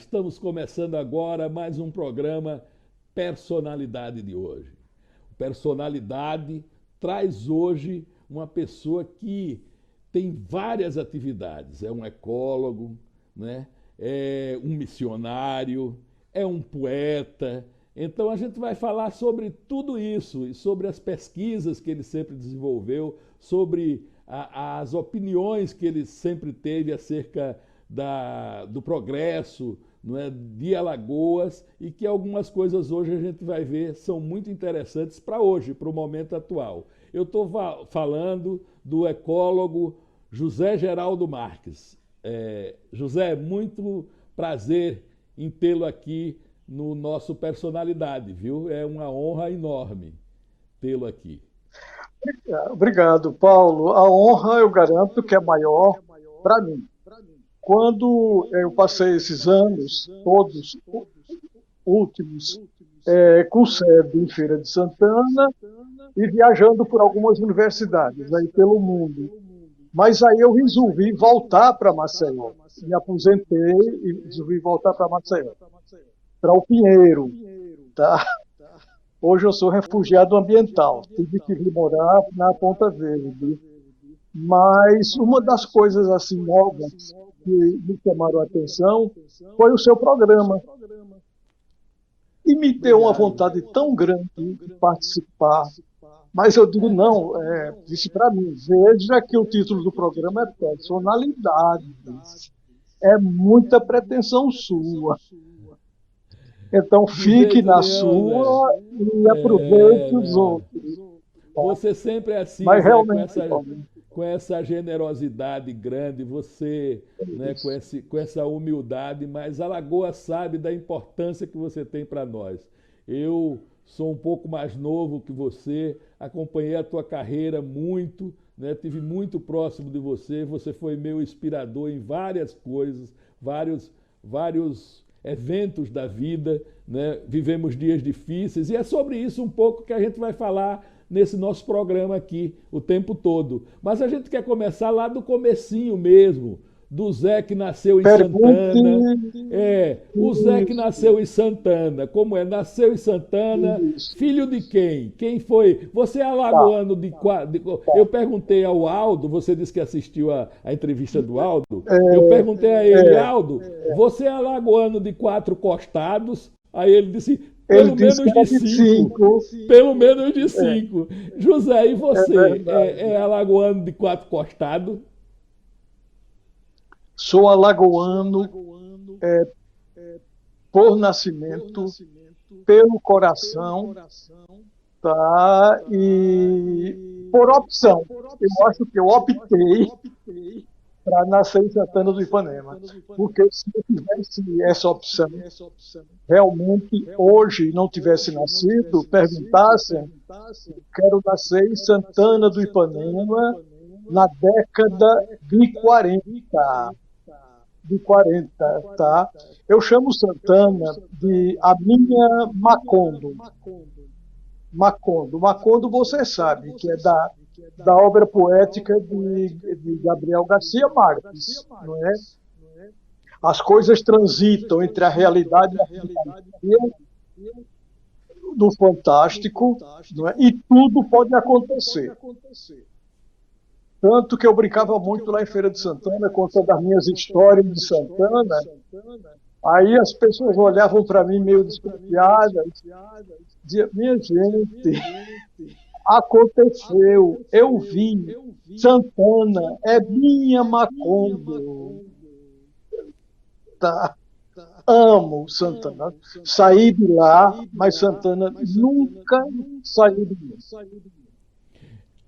Estamos começando agora mais um programa Personalidade de hoje. Personalidade traz hoje uma pessoa que tem várias atividades. É um ecólogo, né? É um missionário, é um poeta. Então a gente vai falar sobre tudo isso e sobre as pesquisas que ele sempre desenvolveu, sobre as opiniões que ele sempre teve acerca do progresso, não é, de Alagoas, e que algumas coisas hoje a gente vai ver são muito interessantes para hoje, para o momento atual. Eu estou falando do ecólogo José Geraldo Marques. José, muito prazer em tê-lo aqui no nosso Personalidade, viu? É uma honra enorme tê-lo aqui. Obrigado, Paulo. A honra, eu garanto que é maior para mim. Quando eu passei esses anos, todos últimos, com sede em Feira de Santana e viajando por algumas universidades aí pelo mundo. Mas aí eu resolvi voltar para Maceió. Me aposentei e resolvi voltar para Maceió, para o Pinheiro, tá? Hoje eu sou refugiado ambiental, tive que vir morar na Ponta Verde. Mas uma das coisas assim novas que me chamaram a atenção foi o seu programa. E me deu uma Obrigado. vontade tão grande de participar. Mas eu digo, não, disse para mim, veja que o título do programa é Personalidades. É muita pretensão sua. Então De fique jeito na nenhum, Zé. sua e aproveite os Não. outros. Você sempre é assim, Mas Zé, realmente, com essa generosidade grande, você, né, com essa humildade, mas Alagoas sabe da importância que você tem para nós. Eu sou um pouco mais novo que você, acompanhei a tua carreira muito, né, tive muito próximo de você, você foi meu inspirador em várias coisas, vários eventos da vida, né? Vivemos dias difíceis e é sobre isso um pouco que a gente vai falar nesse nosso programa aqui o tempo todo. Mas a gente quer começar lá do comecinho mesmo, do Zé que nasceu em pergunte Santana. O Zé que isso, nasceu em Santana. Como é? Nasceu em Santana, isso. filho de quem? Quem foi? Você é Tá. alagoano Eu perguntei ao Aldo, você disse que assistiu a entrevista do Aldo. Eu perguntei a ele, É, Aldo, você é alagoano de quatro costados? Aí ele disse, ele pelo disse que menos de era de cinco. 5. Pelo menos de É, cinco. José, e é você? É verdade. alagoano de quatro costados? Sou alagoano por nascimento, pelo coração, tá? E por opção. Eu acho que eu optei para nascer em Santana do Ipanema. Porque se eu tivesse essa opção, realmente hoje não tivesse nascido, perguntassem, quero nascer em Santana do Ipanema na década de 40. De 40, tá? Eu chamo Santana de a minha Macondo. Macondo. Macondo, você sabe, que é da obra poética de Gabriel Garcia Marques, não é? As coisas transitam entre a realidade e a fantasia, do fantástico, não é? E tudo pode acontecer. Tanto que eu brincava muito lá em Feira de Santana, contando as minhas histórias de Santana. Aí as pessoas olhavam para mim meio desconfiadas, diziam, minha gente, aconteceu, eu vi, Santana é minha Macondo. Tá? Amo Santana. Saí de lá, mas Santana nunca saiu de mim.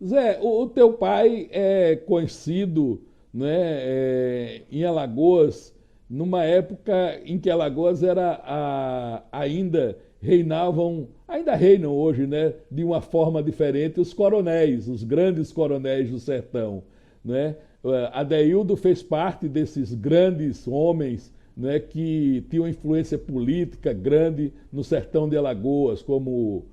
Zé, o teu pai é conhecido, né, em Alagoas, numa época em que Alagoas ainda reinam hoje, né, de uma forma diferente, os coronéis, os grandes coronéis do sertão, né? Adeildo fez parte desses grandes homens, né, que tinham influência política grande no sertão de Alagoas, como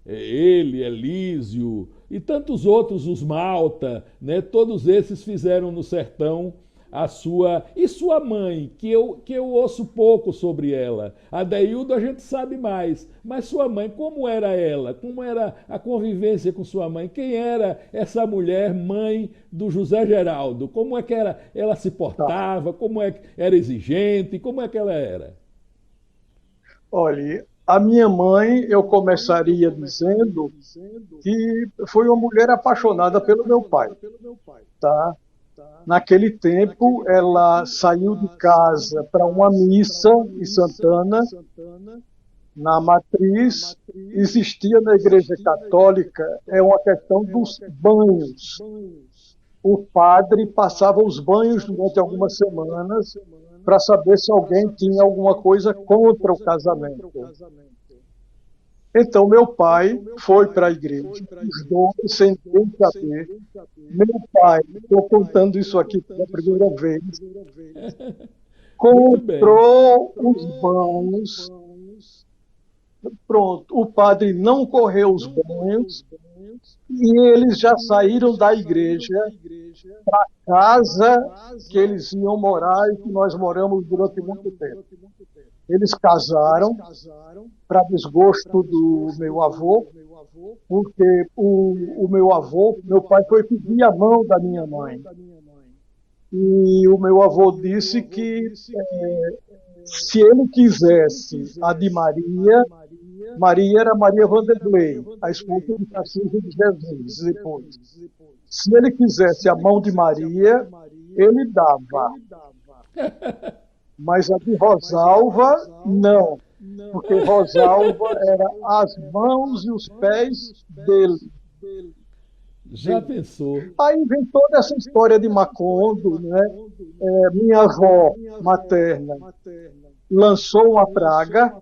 ele, Elísio e tantos outros, os Malta, né? Todos esses fizeram no sertão a sua... E sua mãe, que eu ouço pouco sobre ela. A Deildo a gente sabe mais, mas sua mãe, como era ela? Como era a convivência com sua mãe? Quem era essa mulher, mãe do José Geraldo? Como é que ela se Tá. portava? Como é que era exigente? Como é que ela era? Olhe, a minha mãe, eu começaria dizendo que foi uma mulher apaixonada pelo meu pai, tá? Naquele tempo, ela saiu de casa para uma missa em Santana, na matriz. Existia na Igreja Católica uma questão dos banhos. O padre passava os banhos durante algumas semanas para saber se alguém tinha alguma coisa contra o casamento. Então, meu pai foi para a igreja, os dois, sem ninguém saber. Meu pai, estou contando isso aqui pela primeira vez, Muito bem. comprou os banhos. Pronto, o padre não correu os banhos e eles já saíram da igreja para a casa que eles iam morar e que nós moramos durante muito tempo. Eles casaram, para desgosto do meu avô, porque o meu avô, meu pai foi pedir a mão da minha mãe. E o meu avô disse que se ele quisesse a de Maria, Maria era Maria Vanderlei, a esposa de Tarcísio de Jesus, depois. Se ele quisesse a mão de Maria, ele dava. Mas a de Rosalva, não. Porque Rosalva era as mãos e os pés dele. Já pensou? Aí vem toda essa história de Macondo, né? Minha avó materna lançou uma praga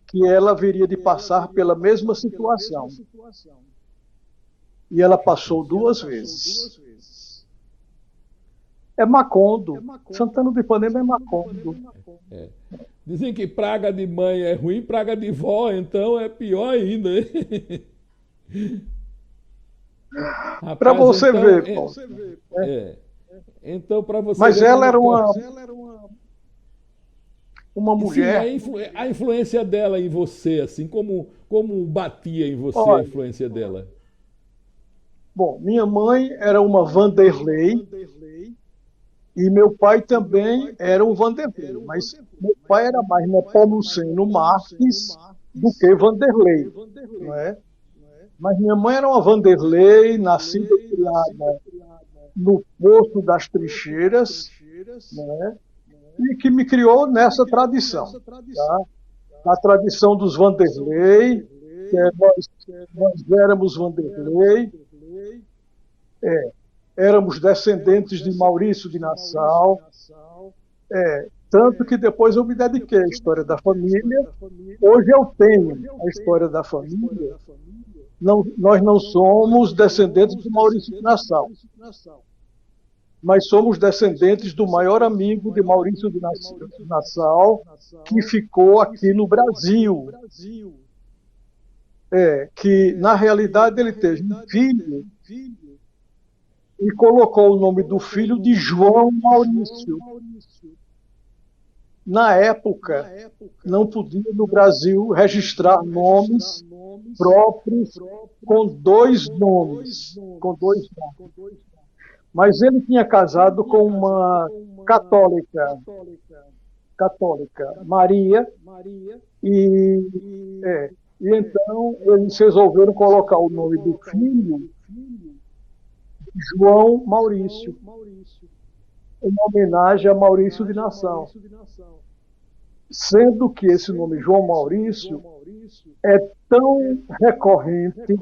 que ela viria de passar pela mesma situação. E ela passou 2 vezes. É Macondo. Santana do Ipanema é Macondo. É. Dizem que praga de mãe é ruim, praga de vó, então é pior ainda. Para Rapaz, você então, ver, Paulo. então para você Mas ver ela como era pode. uma Sim, mulher. a influência dela em você, assim, como batia em você a Olha, influência dela? bom, minha mãe era uma Vanderlei e meu pai também era um Vanderlei, mas meu pai era mais Nepomuceno Marques do que Vanderlei, não é? Mas minha mãe era uma Vanderlei, nascida e criada no Poço das Trincheiras, né? E que me criou nessa tradição, tá? Na tradição dos Vanderlei, nós éramos Vanderlei, éramos descendentes de Maurício de Nassau, tanto que depois eu me dediquei à história da família. Hoje eu tenho a história da família. Não, nós não somos descendentes de Maurício de Nassau, mas somos descendentes do maior amigo de Maurício de Nassau, que ficou aqui no Brasil. Que, na realidade, ele teve um filho e colocou o nome do filho de João Maurício. Na época, não podia no Brasil registrar nomes próprios com 2 nomes. Mas ele tinha casado com uma católica, Maria, e então eles resolveram colocar o nome do filho João Maurício, em homenagem a Maurício de Nassau. Sendo que esse nome João Maurício é tão recorrente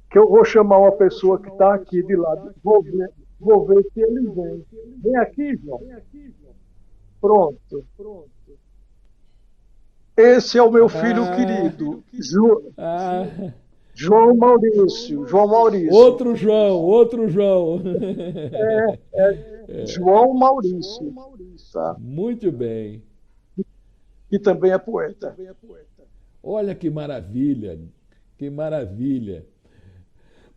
que eu vou chamar uma pessoa que está aqui de lado. Vou ver se ele vem. Vem aqui, João. Pronto. Esse é o meu filho querido, João Maurício. Outro João. João Maurício. Tá? Muito bem. Que também é poeta. Olha que maravilha, que maravilha.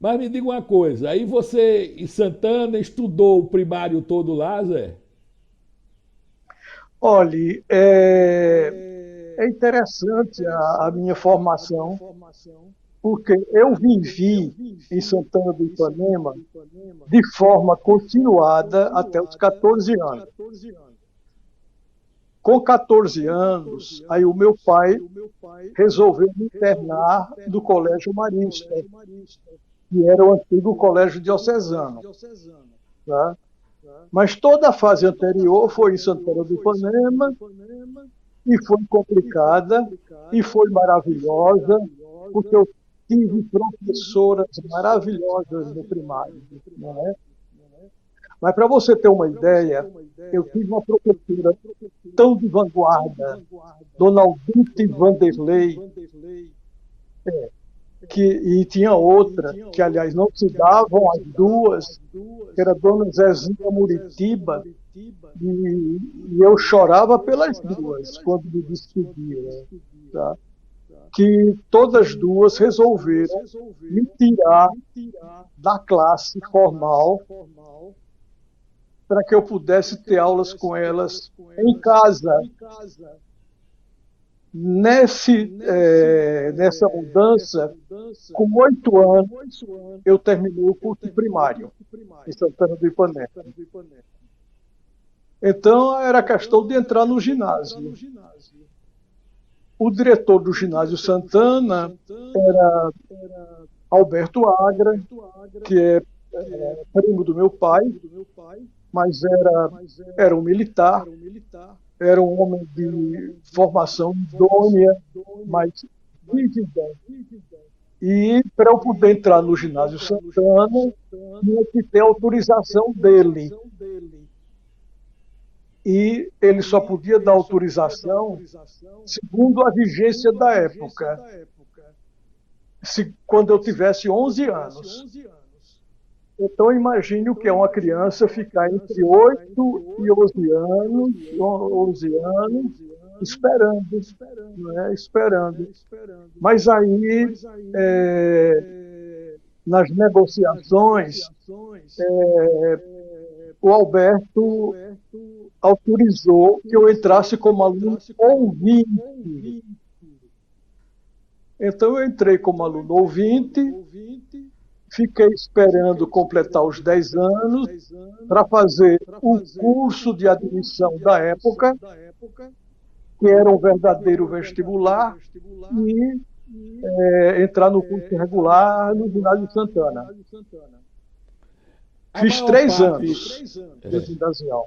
Mas me diga uma coisa, aí você em Santana estudou o primário todo lá, Zé? Olhe, é interessante a minha formação, porque eu vivi em Santana do Ipanema de forma continuada até os 14 anos. Com 14 anos, aí o meu pai resolveu me internar no Colégio Marista, que era o antigo Colégio Diocesano. Tá? Mas toda a fase anterior foi em Santana do Ipanema, e foi complicada, e foi maravilhosa, porque eu tive professoras maravilhosas no primário. Não é? Mas, para você ter uma ideia, eu tive uma professora tão de vanguarda, Dona Aldite Vanderlei, e tinha outra, que, aliás, não se davam as duas, que era Dona Zezinha Muritiba, e eu chorava pelas duas quando me despedia. Tá? Que todas duas resolveram me tirar da classe formal para que eu pudesse ter aulas com elas em casa. Nessa mudança, com 8 anos, eu terminei o curso primário em Santana do Ipanema. Então, era questão de entrar no ginásio. O diretor do ginásio Santana era Alberto Agra, que é primo do meu pai, mas era um militar, era um homem de formação idônea, mas rígida. E para eu poder entrar no ginásio Santana, tinha que ter autorização dele. E ele só podia dar autorização segundo a vigência da época, quando eu tivesse 11 anos. Então, imagine o que é uma criança ficar entre 8 e 11 anos, esperando, né? Esperando. Mas aí, nas negociações, o Alberto autorizou que eu entrasse como aluno ouvinte. Então, eu entrei como aluno ouvinte, fiquei esperando completar os 10 anos para fazer o curso de admissão da época, que era um verdadeiro vestibular, e entrar no curso regular no Ginásio Santana. Fiz 3 anos do ginasial.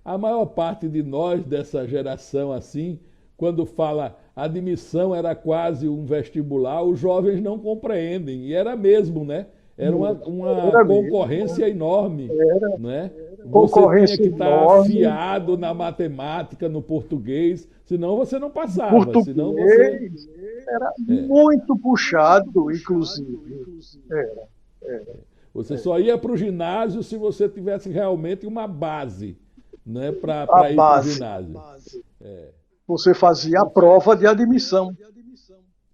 A maior parte de nós dessa geração assim, quando fala admissão era quase um vestibular, os jovens não compreendem. E era mesmo, né? Era uma concorrência enorme. Né? Você tinha que estar afiado na matemática, no português, senão você não passava. Português senão você... era muito puxado, inclusive. Você só ia para o ginásio se você tivesse realmente uma base, né, para ir para o ginásio. Você fazia a prova de admissão.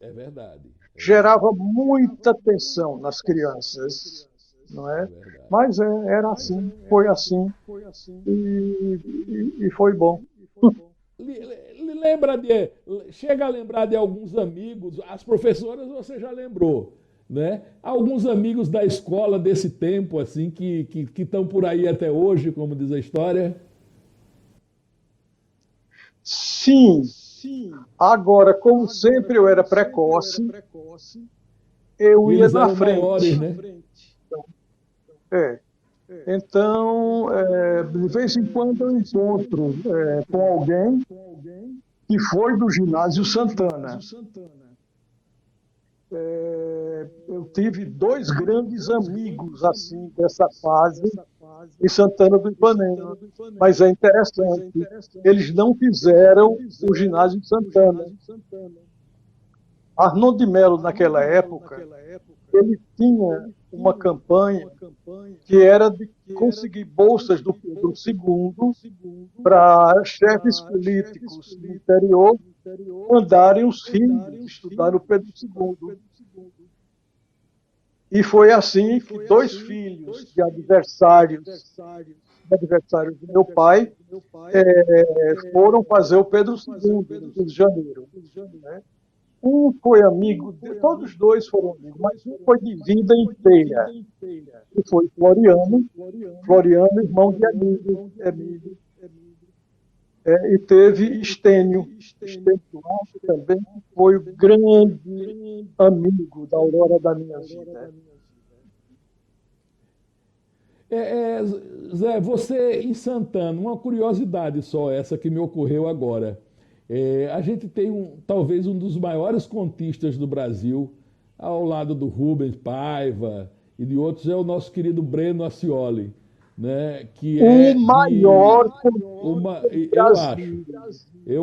É verdade. Gerava muita tensão nas crianças, não é? Mas era assim, foi assim, e foi bom. Chega a lembrar de alguns amigos, as professoras você já lembrou, né? Alguns amigos da escola desse tempo, assim, que estão por aí até hoje, como diz a história? Sim. Agora, como sempre eu era precoce, eu ia na frente. Maiores, né? Então, de vez em quando eu encontro com alguém que foi do Ginásio Santana. Eu tive 2 grandes amigos assim dessa fase em Santana do Ipanema, mas é interessante, eles não fizeram o Ginásio Santana. Arnon de Mello, naquela época, ele tinha uma campanha que era de conseguir bolsas do Pedro II para chefes políticos do interior mandarem os filhos estudar no Pedro II. E foi assim que dois filhos de adversários do meu pai foram fazer o Pedro II, no Rio de Janeiro. Né? Um foi amigo, todos dois foram amigos, mas um foi de vida inteira, que foi Floriano, irmão de Emílio. E teve Estênio Duarte também, que foi o grande amigo da aurora da minha vida. Zé, você em Santana, uma curiosidade só essa que me ocorreu agora. A gente tem talvez um dos maiores contistas do Brasil, ao lado do Rubens Paiva e de outros, é o nosso querido Breno Ascioli, né? Que O é maior uma, do eu Brasil.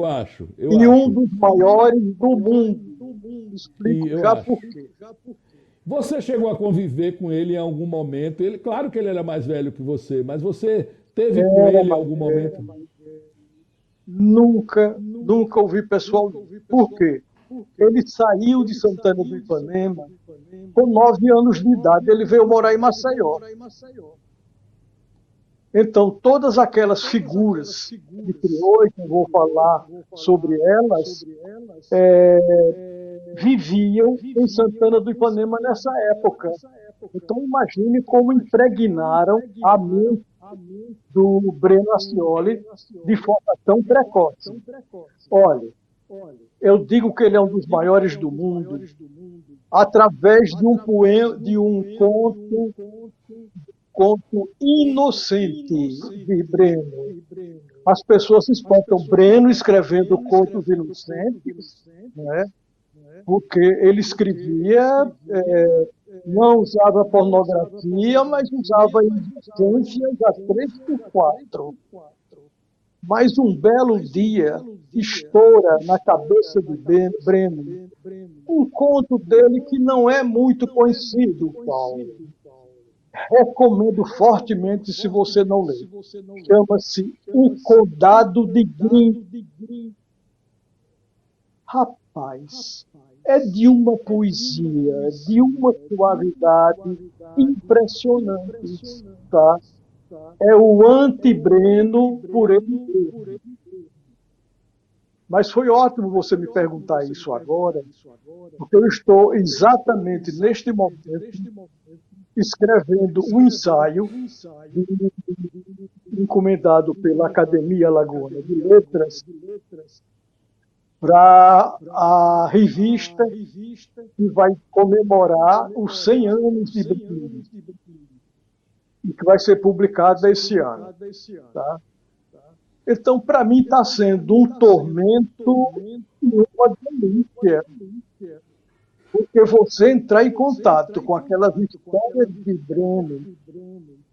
acho, E um dos maiores do mundo. Explico já acho. por quê. Você chegou a conviver com ele em algum momento? Ele, claro que ele era mais velho que você, mas você teve com ele em algum momento? Nunca ouvi pessoal. Por quê? Ele saiu de Santana do Ipanema com 9 anos de idade. Ele veio morar em Maceió. Então, todas aquelas figuras que criou, e que eu vou falar sobre elas, viviam em Santana do Ipanema nessa época. Então, imagine como impregnaram a mente do Breno Ascioli de forma tão precoce. Olha, eu digo que ele é um dos maiores do mundo através de um poema, de um conto inocente de Breno. As pessoas se espantam. Breno escrevendo contos inocentes, né? Porque ele escrevia, não usava pornografia, mas usava indulgências a 3x4. Mas um belo dia estoura na cabeça de Breno um conto dele que não é muito conhecido, Paulo. Recomendo fortemente se você não lê. Chama-se O Condado de Grim. Rapaz, é de uma poesia, de uma suavidade impressionante, tá? É o anti-Breno por ele mesmo. Mas foi ótimo você me perguntar isso agora, porque eu estou exatamente neste momento escrevendo um ensaio encomendado pela Academia Alagoana de Letras para a revista que vai comemorar os 100 anos de Breno e que vai ser publicada esse ano. Tá? Então, para mim, está sendo um tormento e uma delícia. Porque você entrar em contato com aquelas histórias de Breno,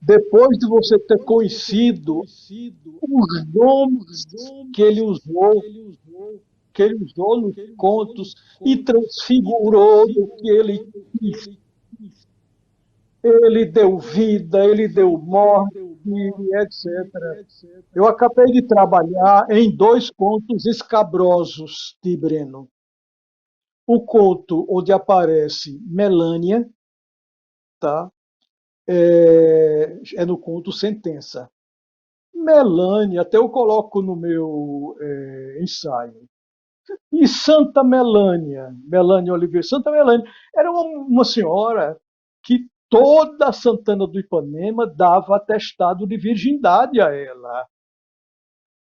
depois de você ter conhecido os nomes que ele usou nos contos e transfigurou do que ele quis. Ele deu vida, ele deu morte, etc. Eu acabei de trabalhar em 2 contos escabrosos de Breno. O conto onde aparece Melânia, tá? É no conto Sentença. Melânia, até eu coloco no meu ensaio. E Santa Melânia Oliveira, Santa Melânia, era uma senhora que toda Santana do Ipanema dava atestado de virgindade a ela.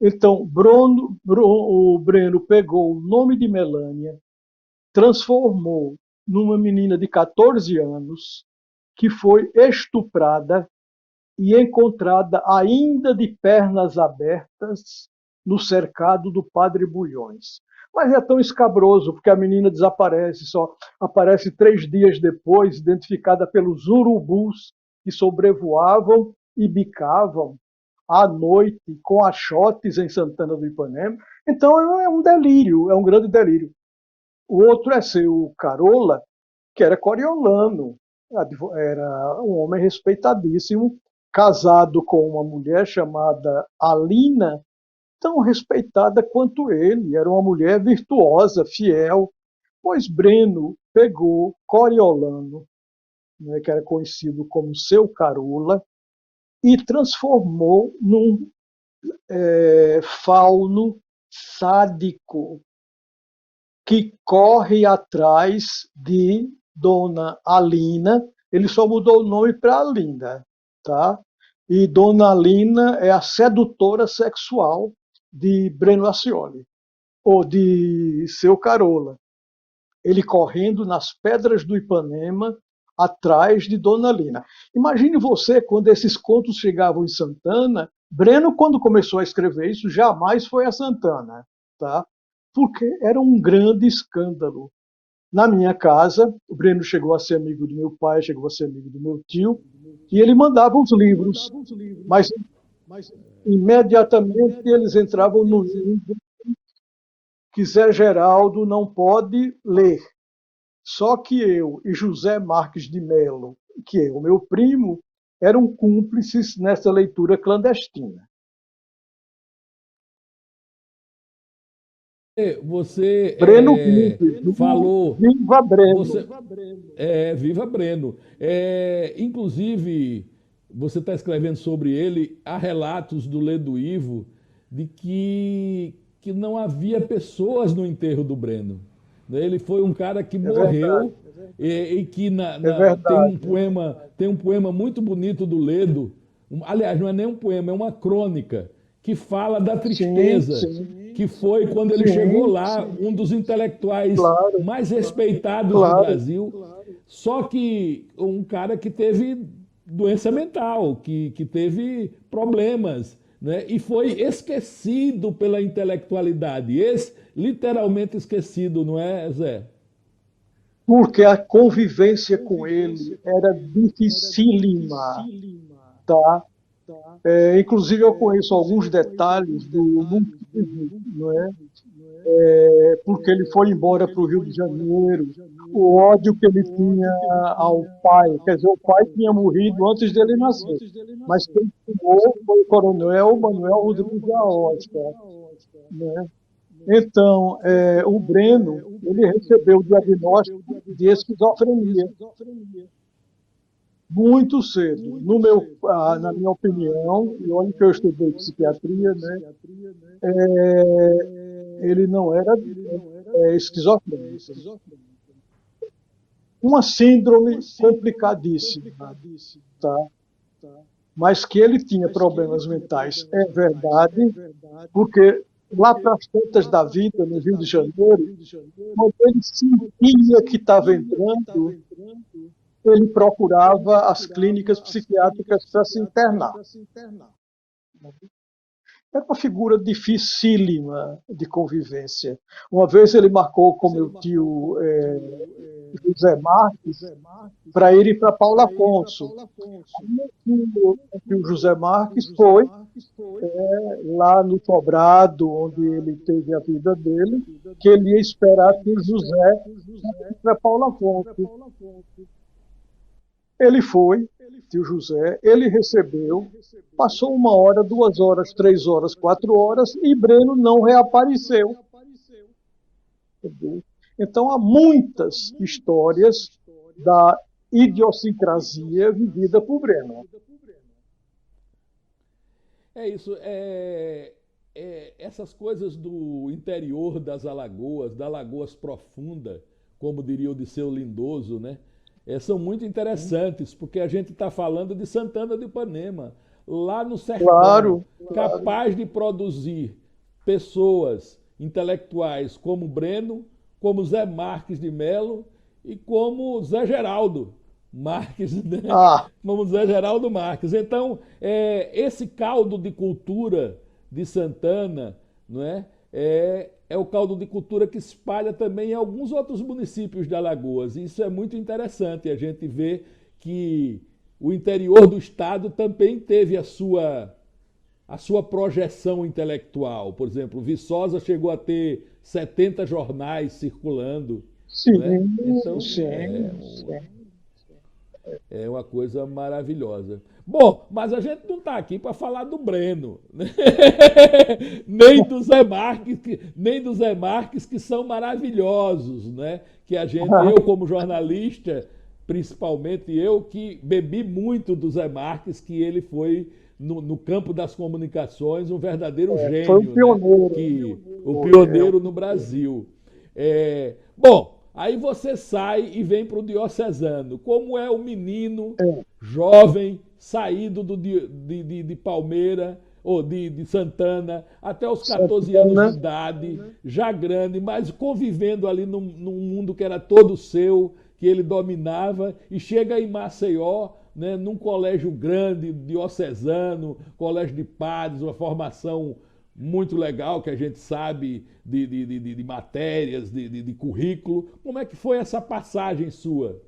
Então, o Breno pegou o nome de Melânia, transformou numa menina de 14 anos que foi estuprada e encontrada ainda de pernas abertas no cercado do Padre Bulhões. Mas é tão escabroso, porque a menina desaparece, só aparece 3 dias depois, identificada pelos urubus que sobrevoavam e bicavam à noite com achotes em Santana do Ipanema. Então é um delírio, é um grande delírio. O outro é seu Carola, que era coriolano, era um homem respeitadíssimo, casado com uma mulher chamada Alina, tão respeitada quanto ele, era uma mulher virtuosa, fiel. Pois Breno pegou Coriolano, né, que era conhecido como Seu Carola, e transformou num fauno sádico que corre atrás de Dona Alina. Ele só mudou o nome para Alina, tá? E Dona Alina é a sedutora sexual de Breno Ascioli, ou de Seu Carola. Ele correndo nas pedras do Ipanema atrás de Dona Alina. Imagine você, quando esses contos chegavam em Santana, Breno, quando começou a escrever isso, jamais foi a Santana, tá? Porque era um grande escândalo. Na minha casa, o Breno chegou a ser amigo do meu pai, chegou a ser amigo do meu tio, e ele mandava os livros, mas imediatamente eles entravam no livro que Zé Geraldo não pode ler. Só que eu e José Marques de Mello, que é o meu primo, eram cúmplices nessa leitura clandestina. Você Breno falou. Viva Breno! Viva Breno! Inclusive, você está escrevendo sobre ele, há relatos do Ledo Ivo de que não havia pessoas no enterro do Breno. Ele foi um cara que morreu e que tem um poema muito bonito do Ledo. Aliás, não é nem um poema, é uma crônica que fala da tristeza que foi quando ele chegou lá, um dos intelectuais mais respeitados do Brasil. Só que um cara que teve doença mental, que teve problemas, né? E foi esquecido pela intelectualidade, literalmente esquecido, não é, Zé? Porque a convivência com ele era dificílima, tá? Inclusive eu conheço alguns detalhes do Montijo, não é? Porque ele foi embora para o Rio de Janeiro, o ódio que ele tinha ao pai, quer dizer, o pai tinha morrido antes dele nascer, mas quem criou foi o coronel Manuel Rodrigues da Oscar, né? Então, o Breno, ele recebeu o diagnóstico de esquizofrenia muito cedo. Na minha opinião, e olha que eu estudei psiquiatria, né, ele não era esquizofrênico. Uma síndrome complicadíssima, tá? Mas que ele tinha problemas mentais, é verdade, porque lá para as tantas da vida, no Rio de Janeiro, quando ele sentia que estava entrando, ele procurava as clínicas psiquiátricas para se internar. Era uma figura dificílima de convivência. Uma vez ele marcou com meu tio José Marques para ir para Paulo Afonso. O tio José Marques foi lá no Sobrado, onde ele teve a vida dele, que ele ia esperar tio José para Paulo Afonso. Ele foi, tio José, ele recebeu, passou 1 hora, 2 horas, 3 horas, 4 horas e Breno não reapareceu. Entendeu? Então há muitas histórias da idiosincrasia vivida por Breno. É isso. Essas coisas do interior das Alagoas, da Lagoas Profunda, como diria o Disseu Lindoso, né? São muito interessantes, porque a gente está falando de Santana do Ipanema, lá no sertão, capaz de produzir pessoas intelectuais como Breno, como Zé Marques de Mello e como Zé Geraldo Marques, né? Como Zé Geraldo Marques. Então, esse caldo de cultura de Santana, não é? É o caldo de cultura que se espalha também em alguns outros municípios de Alagoas. E isso é muito interessante, a gente vê que o interior do estado também teve a sua projeção intelectual. Por exemplo, Viçosa chegou a ter 70 jornais circulando. Sim, né? Então, sim. É uma coisa maravilhosa. Bom, mas a gente não está aqui para falar do Breno, né? nem do Zé Marques, que são maravilhosos, né? Que eu como jornalista, principalmente eu, que bebi muito do Zé Marques, que ele foi, no campo das comunicações, um verdadeiro Foi um gênio, né? pioneiro. O pioneiro no Brasil. Bom, aí você sai e vem para o diocesano. Como é o menino jovem, saído de Palmeira, ou de Santana, até os 14 anos de idade, já grande, mas convivendo ali num mundo que era todo seu, que ele dominava, e chega em Maceió, né, num colégio grande, diocesano, colégio de padres, uma formação muito legal, que a gente sabe de matérias, de currículo. Como é que foi essa passagem sua?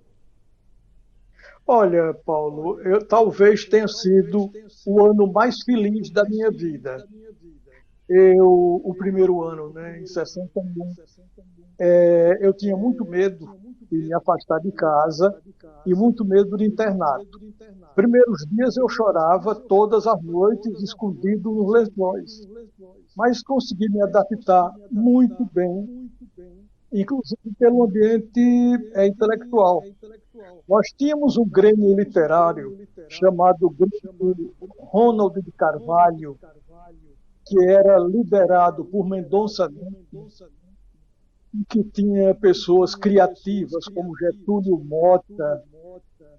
Olha, Paulo, eu talvez tenha sido o ano mais feliz da minha vida. O primeiro ano, né, em 61, eu tinha muito medo de me afastar de casa e muito medo de internato. Primeiros dias eu chorava todas as noites, escondido nos lençóis, mas consegui me adaptar muito bem, inclusive pelo ambiente intelectual. Nós tínhamos um grêmio literário chamado Grêmio Ronald de Carvalho, que era liderado por Mendonça Neto, que tinha pessoas criativas como Getúlio Mota.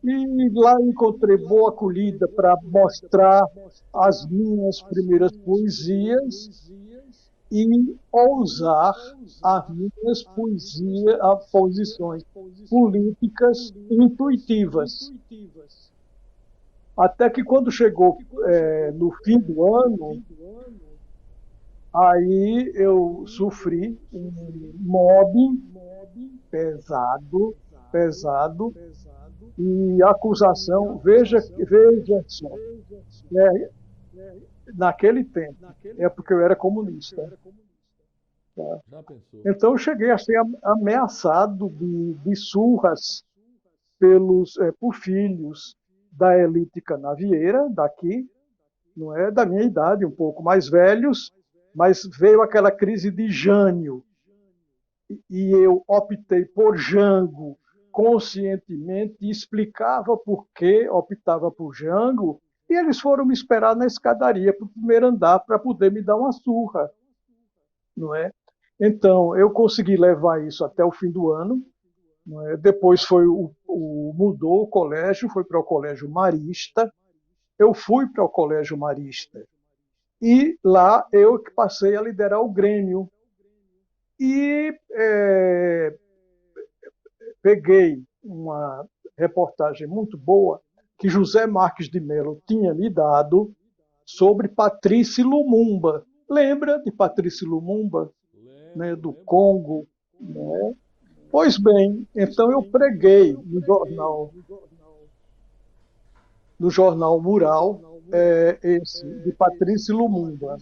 E lá encontrei boa acolhida para mostrar as minhas primeiras poesias e ousar as minhas poesias, as posições políticas intuitivas. Até que quando chegou no fim do ano, aí eu sofri um mobbing pesado, pesado, e acusação, veja só, né, naquele tempo, é porque eu era comunista. Tá? Então eu cheguei a ser ameaçado de surras por filhos da elite canavieira daqui, não é da minha idade, um pouco mais velhos, mas veio aquela crise de Jânio e eu optei por Jango conscientemente e explicava por que optava por Jango, e eles foram me esperar na escadaria para o primeiro andar para poder me dar uma surra, não é? Então eu consegui levar isso até o fim do ano, não é? Depois mudou o colégio, foi para o Colégio Marista. Eu fui para o Colégio Marista e lá eu que passei a liderar o Grêmio e peguei uma reportagem muito boa que José Marques de Mello tinha me dado sobre Patrice Lumumba. Lembra de Patrice Lumumba, né, do Congo? Né? Pois bem, então eu preguei no jornal Mural, esse, de Patrice Lumumba.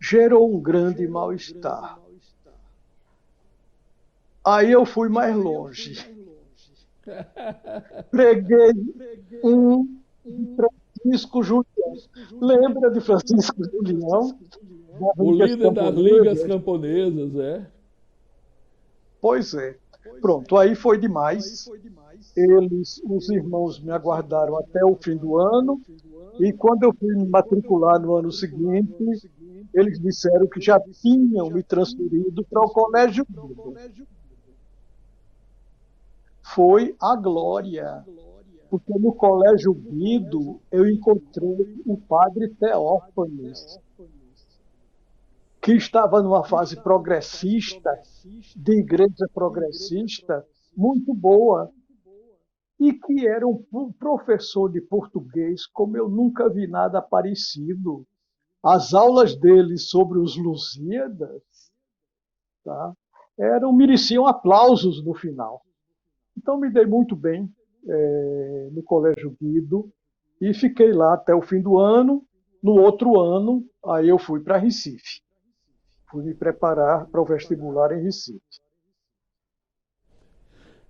Gerou um grande mal-estar. Aí eu fui mais longe. Preguei de Francisco Julião. Lembra de Francisco Julião? O líder das ligas camponesas, Pois é. Pronto, aí foi demais. Os irmãos me aguardaram até o fim do ano, e quando eu fui me matricular no ano seguinte, eles disseram que já tinham me transferido para o Colégio Guido. Foi a glória, porque no Colégio Guido eu encontrei o padre Teófanes, que estava numa fase progressista, de igreja progressista, muito boa, e que era um professor de português como eu nunca vi nada parecido. As aulas dele sobre os Lusíadas, tá, mereciam aplausos no final. Então me dei muito bem no Colégio Guido e fiquei lá até o fim do ano. No outro ano, aí eu fui para Recife. Fui me preparar para o vestibular em Recife.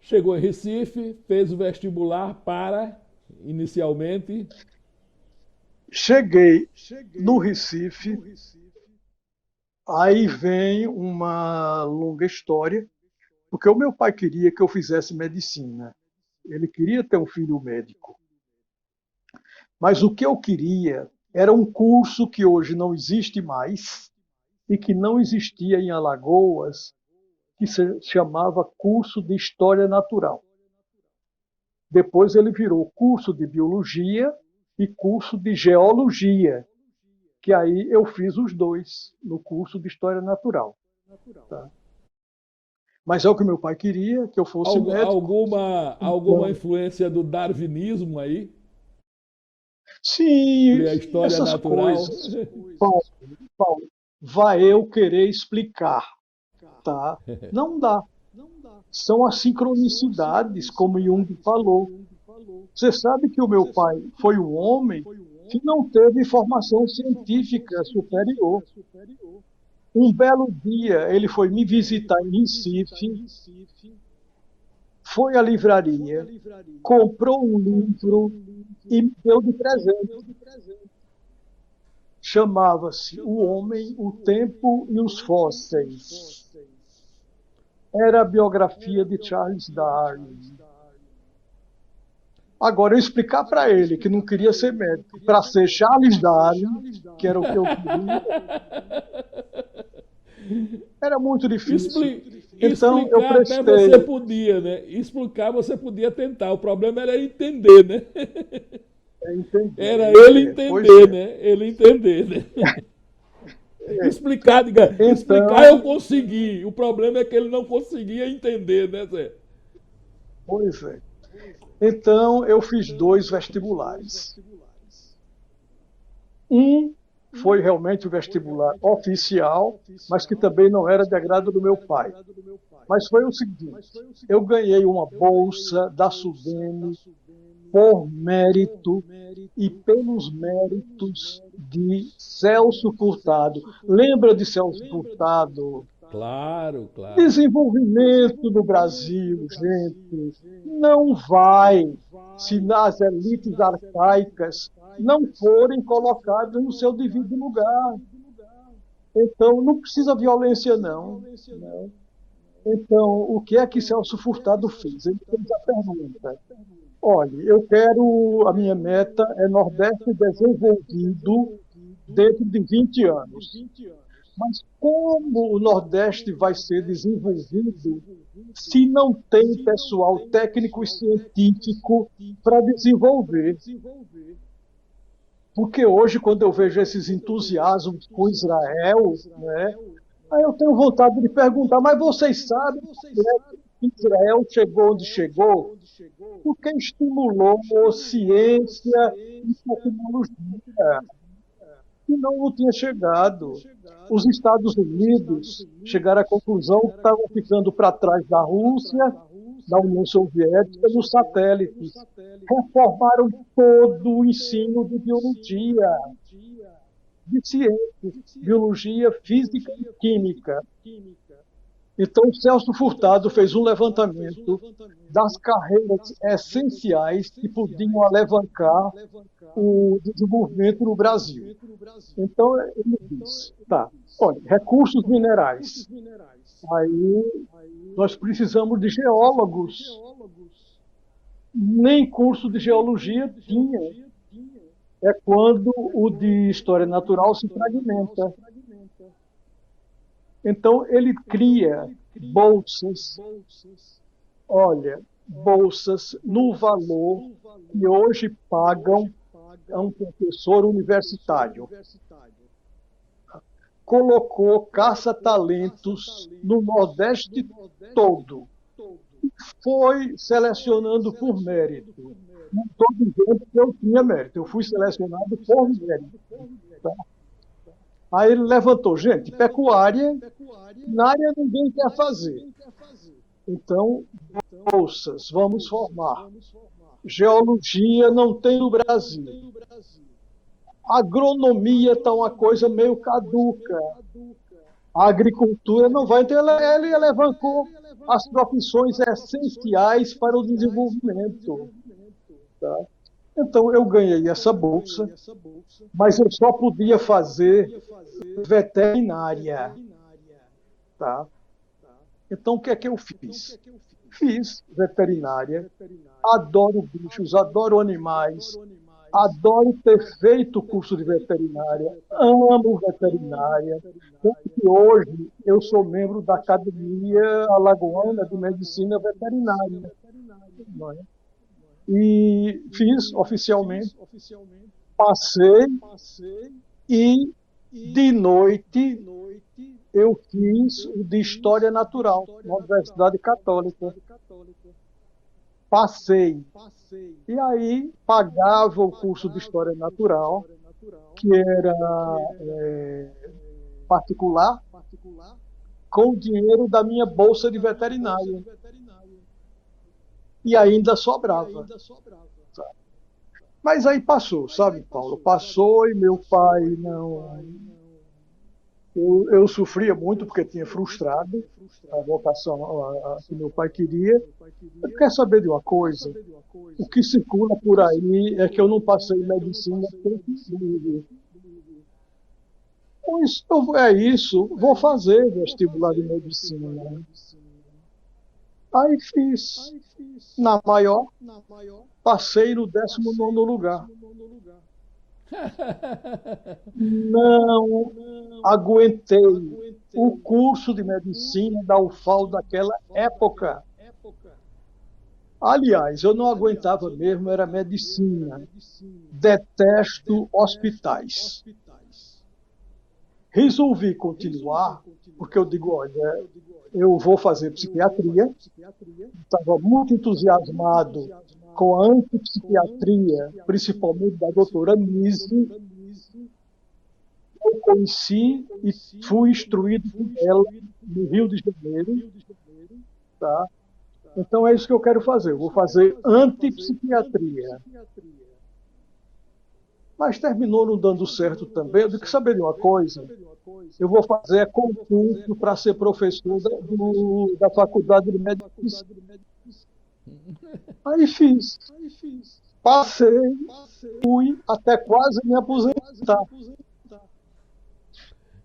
Chegou em Recife, fez o vestibular para, inicialmente... Cheguei no Recife, aí vem uma longa história, Porque o meu pai queria que eu fizesse medicina. Ele queria ter um filho médico. Mas o que eu queria era um curso que hoje não existe mais e que não existia em Alagoas, que se chamava curso de História Natural. Depois ele virou curso de Biologia e curso de Geologia, que aí eu fiz os dois no curso de História Natural. Tá? Mas é o que meu pai queria, que eu fosse médico. Alguma influência do darwinismo aí? Sim, A história essas natural. coisas. Paulo, vai eu querer explicar, tá? Não dá. São as sincronicidades, como Jung falou. Você sabe que o meu pai foi um homem que não teve formação científica superior. Um belo dia, ele foi me visitar em Recife, foi à livraria, comprou um livro e me deu de presente. Chamava-se O Homem, o Tempo e os Fósseis. Era a biografia de Charles Darwin. Agora, eu explicar para ele que não queria ser médico, para ser Charles Darwin, que era o que eu queria, era muito difícil. Então, eu prestei. Até você podia, né? Explicar você podia tentar. O problema era entender, né? Era ele entender, né? Ele entender, né? Explicar, diga, então, explicar eu consegui. O problema é que ele não conseguia entender, né, Zé? Pois é. Então, eu fiz 2 vestibulares. Um foi realmente o vestibular oficial, mas que também não era de agrado do meu pai. Mas foi o seguinte, eu ganhei uma bolsa da SUDENE por mérito e pelos méritos de Celso Furtado. Lembra de Celso Furtado? Claro. Desenvolvimento no Brasil, gente, não vai se nas elites arcaicas não forem colocadas no seu devido lugar. Então, não precisa violência, não. Então, o que é que Celso Furtado fez? Ele fez a pergunta. Olha, a minha meta é Nordeste desenvolvido dentro de 20 anos. Mas como o Nordeste vai ser desenvolvido se não tem pessoal técnico e científico para desenvolver? Porque hoje, quando eu vejo esses entusiasmos com Israel, né, aí eu tenho vontade de perguntar, mas vocês sabem que Israel chegou onde chegou? Porque estimulou ciência e tecnologia. Senão não tinha chegado. Os Estados Unidos chegaram à conclusão que estavam ficando para trás da Rússia, da União Soviética, nos satélites. Reformaram todo o ensino de biologia, de ciências, biologia, física e química. Então, o Celso Furtado fez um levantamento das carreiras essenciais que podiam alavancar o desenvolvimento no Brasil. Então, ele diz, olha, recursos minerais. Aí, nós precisamos de geólogos. Nem curso de geologia tinha. É quando o de História Natural se fragmenta. Então, ele cria bolsas, bolsas no valor que hoje pagam a um professor universitário. Colocou caça-talentos no Nordeste todo. Foi selecionando por mérito. Não estou dizendo que eu tinha mérito, eu fui selecionado por mérito. Tá? Aí ele levantou, gente, pecuária, na área ninguém quer fazer. Então, bolsas, vamos formar. Geologia não tem no Brasil. Agronomia está uma coisa meio caduca. A agricultura não vai ter. Ele alavancou as profissões essenciais para o desenvolvimento. Tá? Então, eu ganhei essa bolsa, mas eu só podia fazer veterinária. Tá? Então, o que é que eu fiz? Fiz veterinária, adoro bichos, adoro animais, adoro ter feito o curso de veterinária, amo veterinária. Tanto que hoje eu sou membro da Academia Alagoana de Medicina Veterinária. Não é? E fiz oficialmente, passei e, de noite, eu fiz o de História Natural na Universidade Católica. Passei. E aí pagava o curso de História Natural, que era particular, com o dinheiro da minha bolsa de veterinária. E ainda sobrava. Mas aí passou, sabe, Paulo? Passou e meu pai não... Eu sofria muito porque tinha frustrado a vocação que meu pai queria. Eu quero saber de uma coisa. O que circula por aí é que eu não passei em medicina. Pois é isso, vou fazer vestibular de medicina. Aí fiz. Na maior, passei no 19º lugar. Não aguentei o curso de medicina da UFAL daquela época. Aliás, eu não aguentava mesmo, era medicina. Detesto hospitais. Resolvi continuar, porque eu digo, olha, eu vou fazer psiquiatria. Estava muito entusiasmado com a antipsiquiatria, principalmente da doutora Nise. Eu conheci e fui instruído por ela no Rio de Janeiro. Tá? Então é isso que eu quero fazer. Eu vou fazer antipsiquiatria. Mas terminou não dando certo também. Eu disse, saber de uma coisa? Eu vou fazer concurso para ser professor da Faculdade de Medicina. Aí fiz. Passei, fui até quase me aposentar.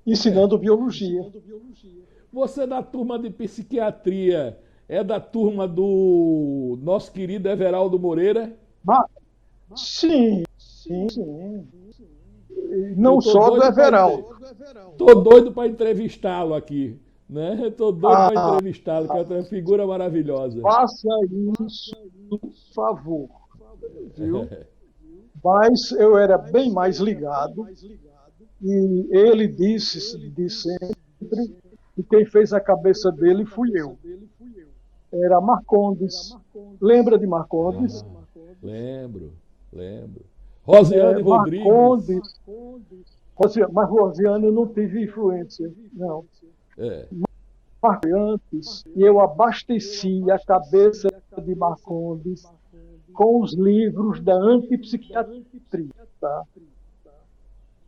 Ensinando biologia. Você da turma de psiquiatria é da turma do nosso querido Everaldo Moreira? Sim. Não só do Everaldo. Estou doido para entrevistá-lo aqui. Né? Estou doido para entrevistá-lo, que é uma figura maravilhosa. Faça isso, por favor. Viu? Mas eu era bem mais ligado. E ele disse sempre que quem fez a cabeça dele fui eu. Era Marcondes. Lembra de Marcondes? Lembro. Rosiane Rodrigues. Mas Rosiane não teve influência, não. Marcondes, e eu abasteci a cabeça de Marcondes com os livros da antipsiquiatria, tá?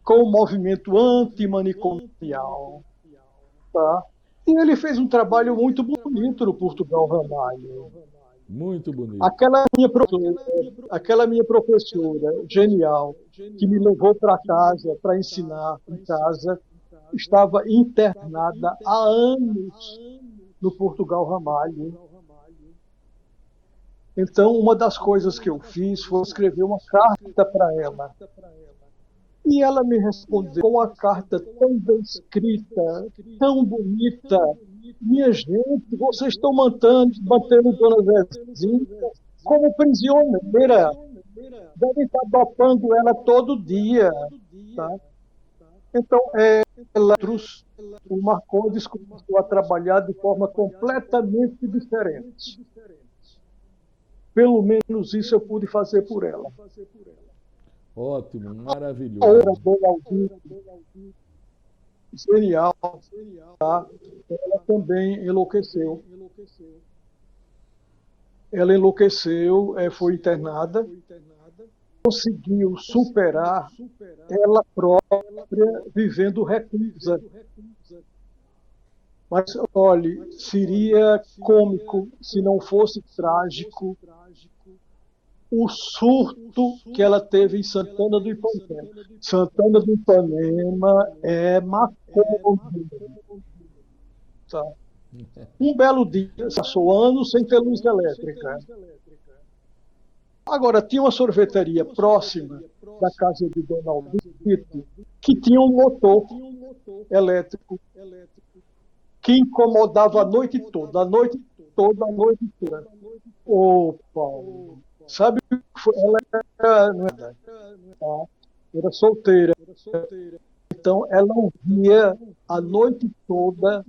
Com o movimento antimanicomial. Tá? E ele fez um trabalho muito bonito no Portugal Ramalho. Muito bonito. Aquela minha professora genial, que me levou para casa para ensinar em casa, estava internada há anos no Portugal Ramalho. Então, uma das coisas que eu fiz foi escrever uma carta para ela. E ela me respondeu com uma carta tão bem escrita, tão bonita. Minha gente, vocês estão mantendo Dona Zezinha como prisioneira. Devem estar dopando ela todo dia. Tá? Então, o Marcondes começou a trabalhar de forma completamente diferente. Pelo menos isso eu pude fazer por ela. Ótimo, maravilhoso. Genial. Tá? Ela também enlouqueceu. Ela enlouqueceu, foi internada, conseguiu superar ela própria vivendo reclusa. Mas, olhe, seria cômico se não fosse trágico o surto que ela teve em Santana do Ipanema. Santana do Ipanema é Macondo. Tá? Um belo dia, passou anos sem ter luz elétrica. Agora, tinha uma sorveteria próxima da casa de Dona Aldito que tinha um motor elétrico que incomodava a noite toda, a noite toda, a noite toda. Ô, Paulo, sabe o que foi? Ela era solteira. Então, ela ouvia a noite toda,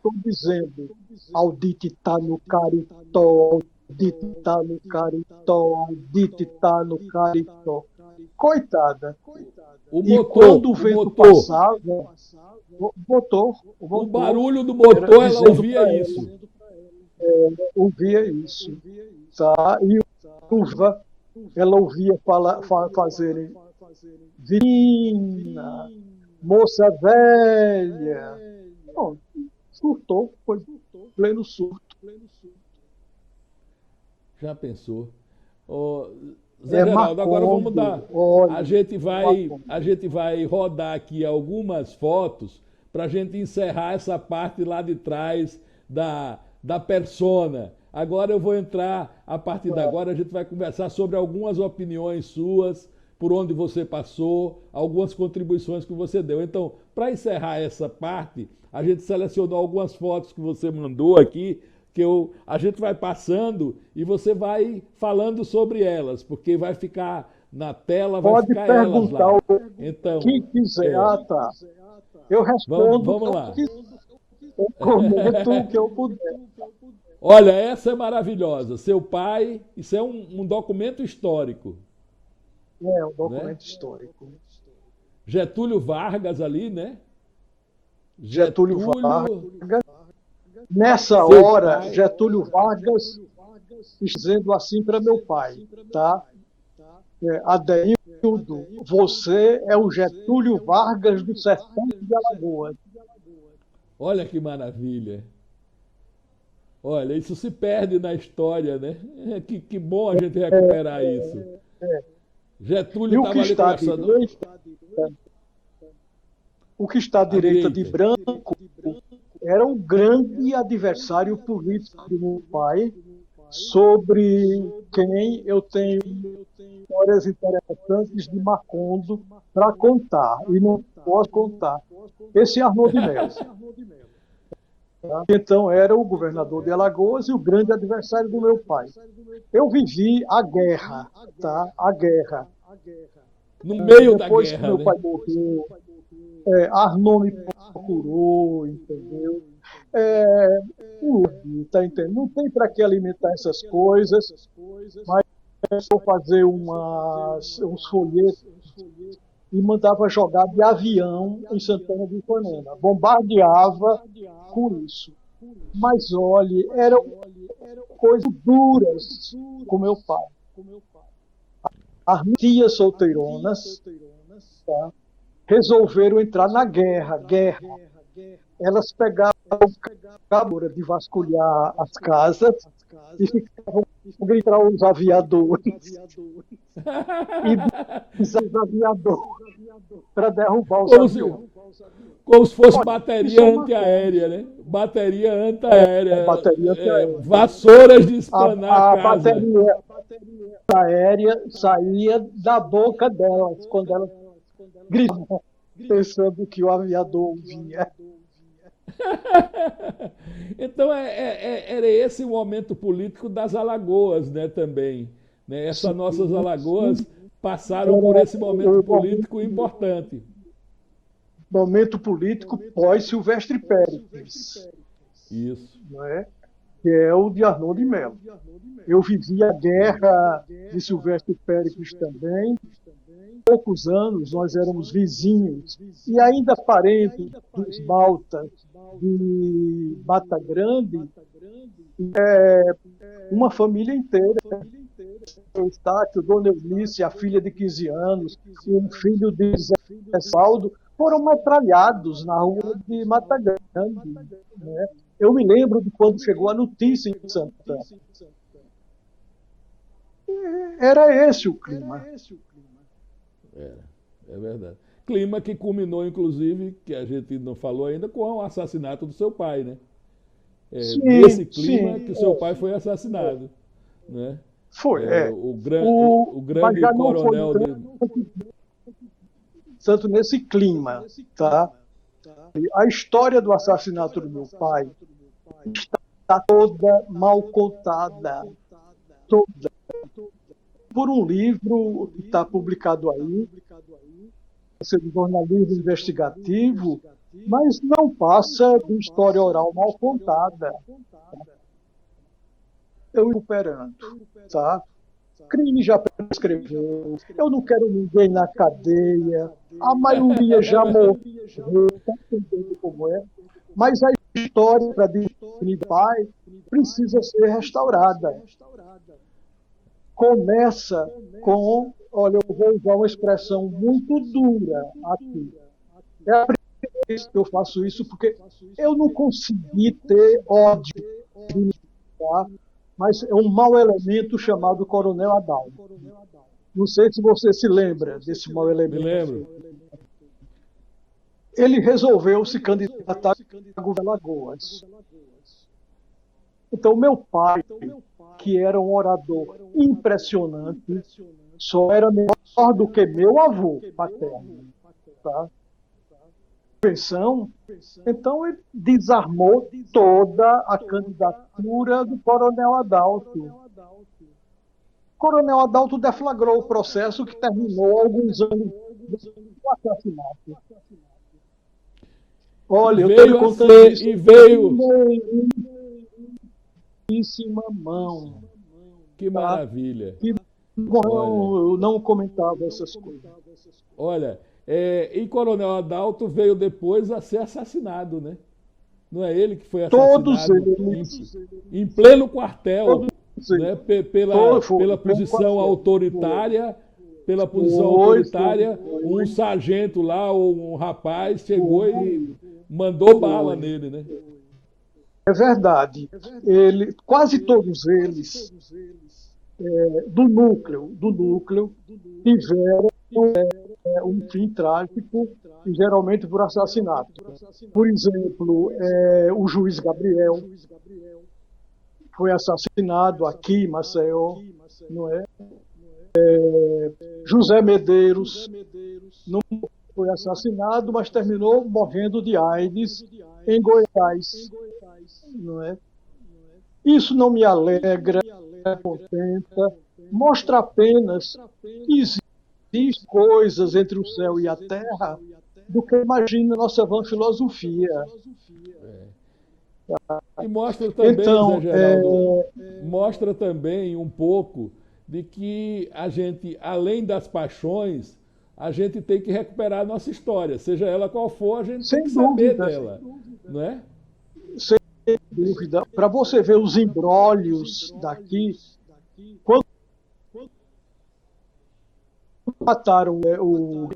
tô dizendo, Aldite está no Caritó, Aldite está no Caritó, Aldite está no Caritó. Coitada. E quando o vento passava, o barulho do motor, ela ouvia isso. Ouvia isso. Tá? E ela ouvia fazerem Vina, moça velha. Bom, surtou, foi pleno surto. Já pensou? Oh, Zé Geraldo, agora vamos dar. Olha, a gente vai rodar aqui algumas fotos para a gente encerrar essa parte lá de trás da persona. Agora eu vou entrar, a partir de agora a gente vai conversar sobre algumas opiniões suas, por onde você passou, algumas contribuições que você deu. Então, para encerrar essa parte, a gente selecionou algumas fotos que você mandou aqui, que a gente vai passando e você vai falando sobre elas, porque vai ficar na tela, vai pode ficar elas lá. Então, quem quiser, tá. Eu respondo. Vamos lá. Eu comento que eu puder. Olha, essa é maravilhosa. Seu pai, isso é um documento histórico. É, um documento histórico. Getúlio Vargas ali, né? Getúlio Vargas. Nessa hora, pai, Getúlio Vargas dizendo assim para meu pai, tá? Adeildo, você é o Getúlio Vargas do sertão de Alagoas. Olha que maravilha. Olha, isso se perde na história, né? Que bom a gente recuperar isso. Getúlio estava ali conversando. O que está à direita de branco era um grande adversário político do meu pai, sobre quem eu tenho histórias interessantes de Macondo para contar, e não posso contar. Esse é Arnaud de Melo. Então, era o governador de Alagoas e o grande adversário do meu pai. Eu vivi a guerra, tá? A guerra. No meio da guerra, depois que meu pai morreu, Arnaud me procurou, entendeu? Tá entendendo? Não tem para que alimentar essas coisas, mas eu vou fazer uns folhetos e mandava jogar de avião em Santana do Ipanema. Bombardeava com isso. Mas, olhe, eram coisas duras com meu pai. As tias solteironas, tá, resolveram entrar na guerra. Elas pegavam a hora de vasculhar as casas e ficavam a gritar os aviadores. E os aviadores para derrubar os aviões. Como se fosse bateria antiaérea, né? Bateria antiaérea. Vassouras de espanar a casa. A bateria aérea saía da boca delas quando elas gritavam, pensando que o aviador vinha. Então era esse o momento político das Alagoas, né, também. Né? Essas nossas Alagoas passaram por esse momento político importante. Momento político pós-Silvestre Pérez. Isso. Não é? Que é o de Arnaud de Melo. Eu vivi a guerra de Silvestre Pérez também. Poucos anos nós éramos vizinhos e ainda parentes dos Maltas de Mata Grande, uma família inteira. O Estácio, Dona Eunice, a filha de 15 anos, e um filho de Zé Saldo, foram metralhados na rua de Mata Grande. Né? Eu me lembro de quando chegou a notícia em Santana. Era esse o clima. É verdade. Clima que culminou, inclusive, que a gente não falou ainda, com o assassinato do seu pai, né? nesse clima sim, que o seu pai foi assassinado, né? foi, O grande mas já não foi coronel tanto nesse clima, tá? A história do assassinato do meu pai está toda mal contada, toda, por um livro que está publicado aí, de jornalismo investigativo, mas não passa de história oral mal contada. Eu recuperando, tá? Crime já prescreveu, eu não quero ninguém na cadeia, a maioria já morreu, tá entendendo como é? Mas a história para definir pai precisa ser restaurada. Começa com, olha, eu vou usar uma expressão muito dura aqui. É a primeira vez que eu faço isso porque eu não consegui ter ódio, tá? Mas é um mau elemento chamado Coronel Adalto. Não sei se você se lembra desse mau elemento. Me lembro. Ele resolveu se candidatar a governador. Então, meu pai, que era um orador impressionante, só era menor do que meu avô paterno. Tá? Então, ele desarmou toda a candidatura do Coronel Adalto. O Coronel Adalto deflagrou o processo que terminou alguns anos do assassinato. Olha, eu estou lhe contando isso. E veio mão. Que maravilha. Que eu não comentava essas coisas. Olha, e Coronel Adalto veio depois a ser assassinado, né? Não é ele que foi assassinado Todos eles. em pleno quartel, né? Pela posição autoritária. Pela posição autoritária, um sargento lá, ou um rapaz, chegou e mandou bala nele, né? É verdade. Quase todos eles do núcleo tiveram um fim trágico e geralmente por assassinato. Por exemplo, o juiz Gabriel foi assassinado aqui em Maceió, não é? José Medeiros não foi assassinado, mas terminou morrendo de AIDS em Goiás. Não é? Isso não me alegra, me contenta, mostra apenas que existem coisas entre o céu e a terra do que imagina nossa vã filosofia. E mostra também, então, Zé Geraldo, mostra também um pouco de que a gente, além das paixões, a gente tem que recuperar a nossa história, seja ela qual for, a gente tem que saber dela, não é? Sem dúvida. Para você ver os imbróglios daqui, quando mataram o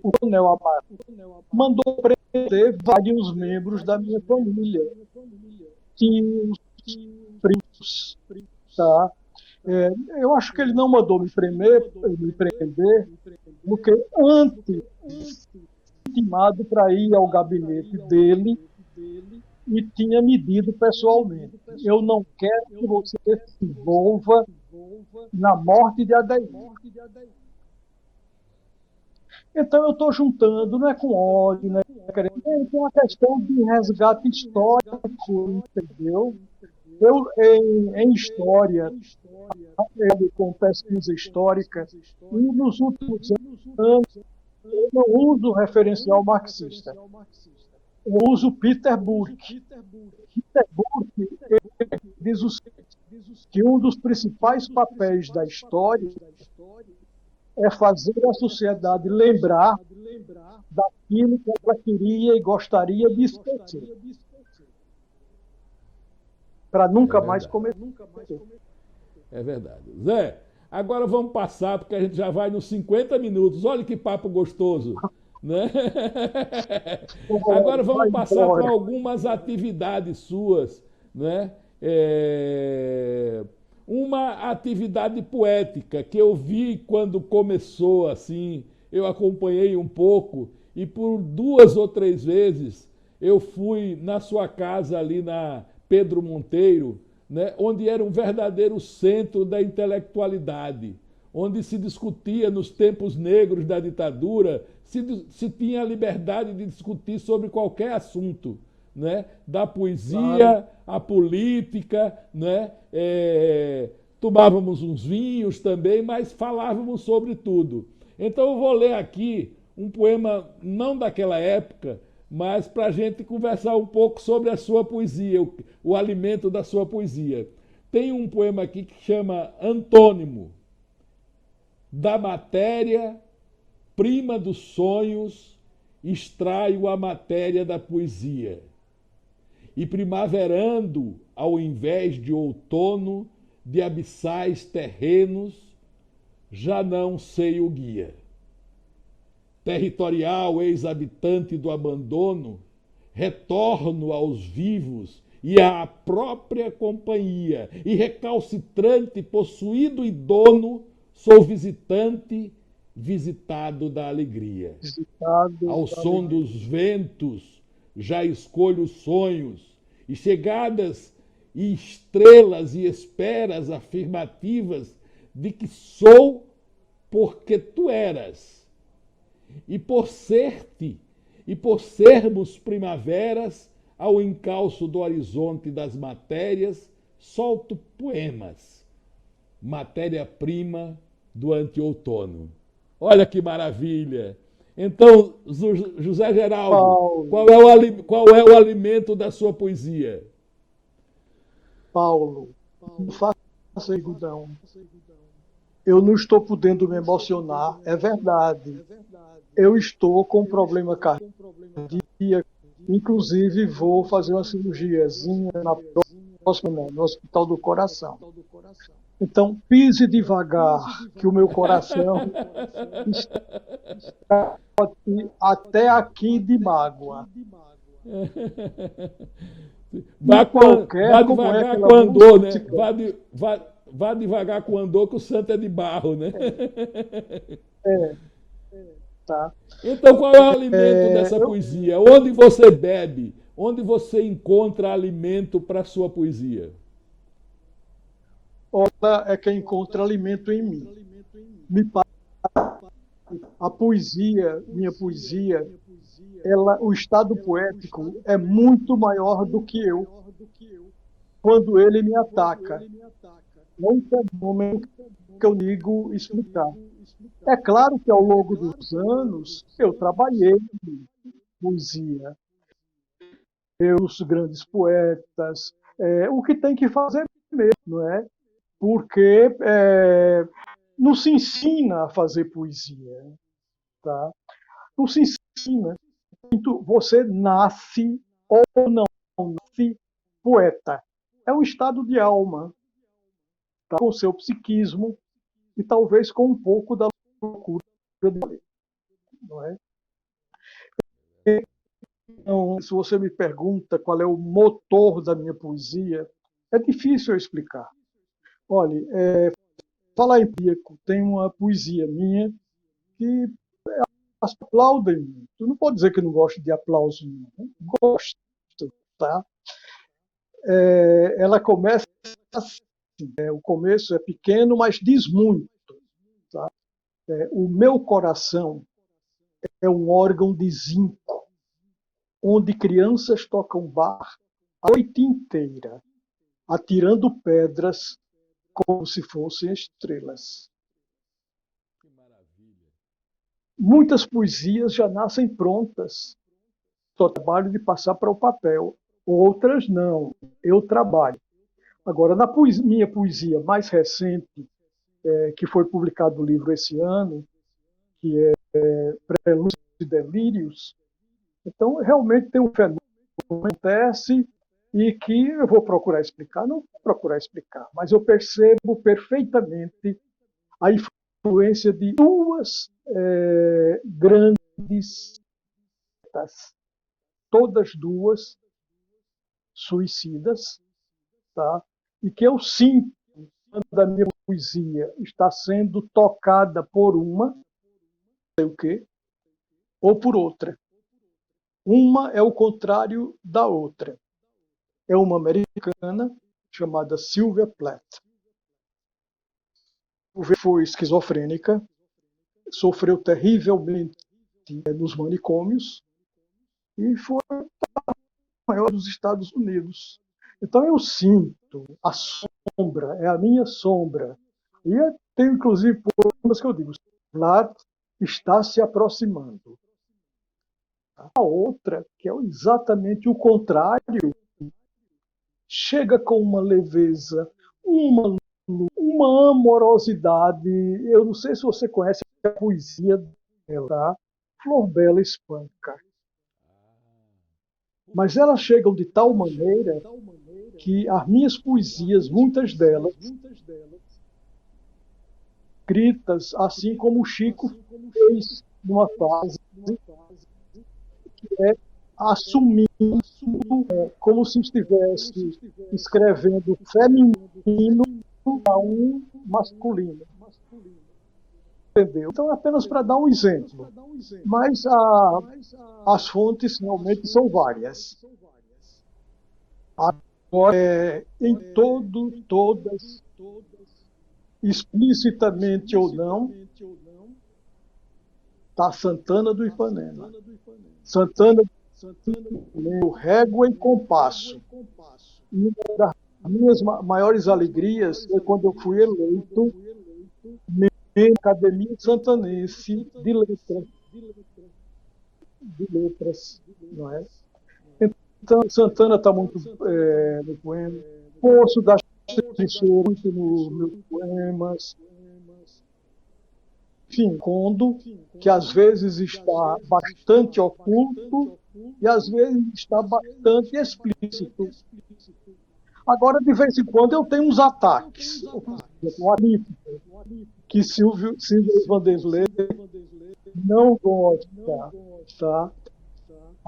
Coronel Amaro, mandou prender vários membros da minha família, tios, primos, tá? Eu acho que ele não mandou me prender, porque antes intimado para ir ao gabinete dele e tinha medido pessoalmente. Eu não quero que você se envolva na morte de Adair. Então eu estou juntando, não é com ódio, não é com uma questão de resgate histórico, entendeu? Eu, em história, com pesquisa histórica, e nos últimos anos, eu não uso referencial marxista. Eu uso Peter Burke. Peter Burke diz que um dos principais papéis da história é fazer a sociedade lembrar daquilo que ela queria e gostaria de esquecer. Para nunca mais cometer. É verdade. Zé, agora vamos passar, porque a gente já vai nos 50 minutos. Olha que papo gostoso. Né? Agora vamos passar para algumas atividades suas. Né? Uma atividade poética que eu vi quando começou, assim, eu acompanhei um pouco, e por 2 ou 3 vezes eu fui na sua casa ali Pedro Monteiro, né, onde era um verdadeiro centro da intelectualidade, onde se discutia nos tempos negros da ditadura, se tinha a liberdade de discutir sobre qualquer assunto, né, da poesia à política, né, tomávamos uns vinhos também, mas falávamos sobre tudo. Então eu vou ler aqui um poema não daquela época, mas para a gente conversar um pouco sobre a sua poesia, o alimento da sua poesia. Tem um poema aqui que chama Antônimo. Da matéria, prima dos sonhos, extraio a matéria da poesia. E primaverando, ao invés de outono, de abissais terrenos, já não sei o guia. Territorial ex-habitante do abandono, retorno aos vivos e à própria companhia, e recalcitrante, possuído e dono, sou visitante, visitado da alegria. Ao som dos ventos, já escolho sonhos, e chegadas e estrelas e esperas afirmativas de que sou porque tu eras. E por ser-te, e por sermos primaveras, ao encalço do horizonte das matérias, solto poemas, matéria-prima do anteoutono. Olha que maravilha! Então, José Geraldo, qual é o alimento da sua poesia? Paulo, não faça segudão. Eu não estou podendo me emocionar, é verdade. Eu estou com um problema cardíaco, inclusive vou fazer uma cirurgiazinha no Hospital do Coração. Então, pise devagar, que o meu coração está até aqui de mágoa. Vá devagar com o andor, né? Vá devagar com o andor, que o santo é de barro, né? Tá. Então, qual é o alimento dessa poesia? Onde você bebe? Onde você encontra alimento para a sua poesia? Ela é quem encontra alimento em mim. A poesia, minha poesia, o estado poético é muito maior do que eu quando ele me ataca. É um fenômeno que eu digo explicar. É claro que ao longo dos anos eu trabalhei em poesia, os grandes poetas, o que tem que fazer mesmo, não é? Porque não se ensina a fazer poesia, tá? Não se ensina. Você nasce ou não nasce poeta. É um estado de alma, tá? Com seu psiquismo e talvez com um pouco da loucura dele, não é? Então, se você me pergunta qual é o motor da minha poesia, é difícil eu explicar. Olha, falar em Píaco, tem uma poesia minha que as aplaudem muito. Não pode dizer que não gosto de aplauso, não. Gosto, tá? Ela começa assim, o começo é pequeno, mas diz muito. Tá? O meu coração é um órgão de zinco, onde crianças tocam bar a noite inteira, atirando pedras como se fossem estrelas. Muitas poesias já nascem prontas, só trabalho de passar para o papel. Outras não, eu trabalho. Agora, na minha poesia mais recente, que foi publicado no livro esse ano, que é Prelúdios e Delírios, então realmente tem um fenômeno que acontece e que eu vou procurar explicar, não vou procurar explicar, mas eu percebo perfeitamente a influência de duas grandes, todas duas suicidas, tá? E que eu sinto da minha poesia está sendo tocada por uma, não sei o quê, ou por outra. Uma é o contrário da outra. é uma americana chamada Sylvia Plath. Foi esquizofrênica, sofreu terrivelmente nos manicômios e foi a maior dos Estados Unidos. Então eu sinto a sombra, é a minha sombra. E eu tenho, inclusive, poemas que eu digo, Plath está se aproximando. A outra, que é exatamente o contrário, chega com uma leveza, uma amorosidade. Eu não sei se você conhece a poesia dela, tá? Flor Bela espanca. Mas elas chegam de tal maneira que as minhas poesias, muitas delas, escritas assim como o Chico fez numa fase, que é assumindo como se estivesse escrevendo feminino a um masculino. Entendeu? Então, apenas para dar um exemplo. Mas as fontes realmente são várias. Agora, em todas, explicitamente ou não, está Santana do Ipanema. Santana do Régua e Compasso. E uma das minhas maiores alegrias foi quando eu fui eleito na Academia Santanense de Letras, não é? Então, Santana está muito no poema. Poço das Trincheiras, muito nos meus poemas. Enfim, Condo, que às vezes está bastante oculto e às vezes está bastante explícito. Agora, de vez em quando, eu tenho uns ataques. Um amigo que Silvio Vanderlei não gosta, tá?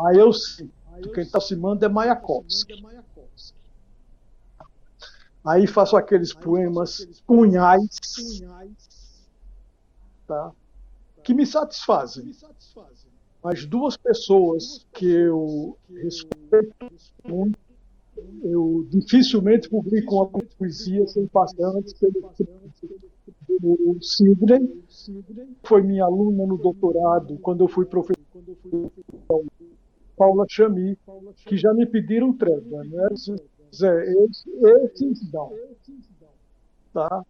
Aí eu sinto, quem está se manda é Mayakovsky. Aí faço aqueles poemas punhais, tá? Que me satisfazem. Mas duas pessoas que eu respeito muito, eu dificilmente publico uma poesia sem passar antes pelo Sidney, foi minha aluna no doutorado, quando eu fui professor, Paula Chamy, que já me pediram trégua, né? Esses não. Tá?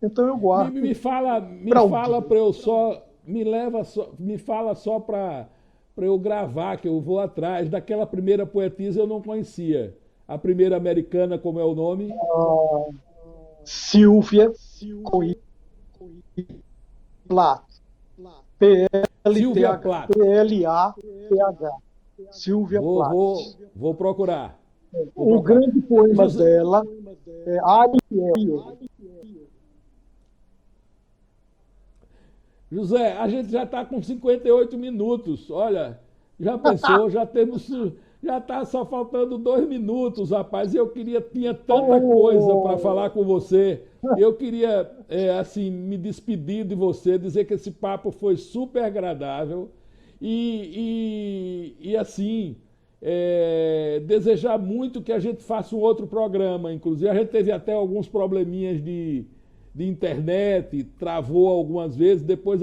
Então eu guardo. Me fala para eu só. Me fala só para eu gravar, que eu vou atrás. Daquela primeira poetisa eu não conhecia. A primeira americana, como é o nome? Silvia Plath. P-L-A-T-H. Silvia Plath. Vou procurar. O grande poema dela é Ariel. José, a gente já está com 58 minutos. Olha, já pensou, já está só faltando 2 minutos, rapaz. Eu tinha tanta coisa para falar com você. Eu queria, assim, me despedir de você, dizer que esse papo foi super agradável e assim, desejar muito que a gente faça um outro programa. Inclusive, a gente teve até alguns probleminhas de internet, travou algumas vezes, depois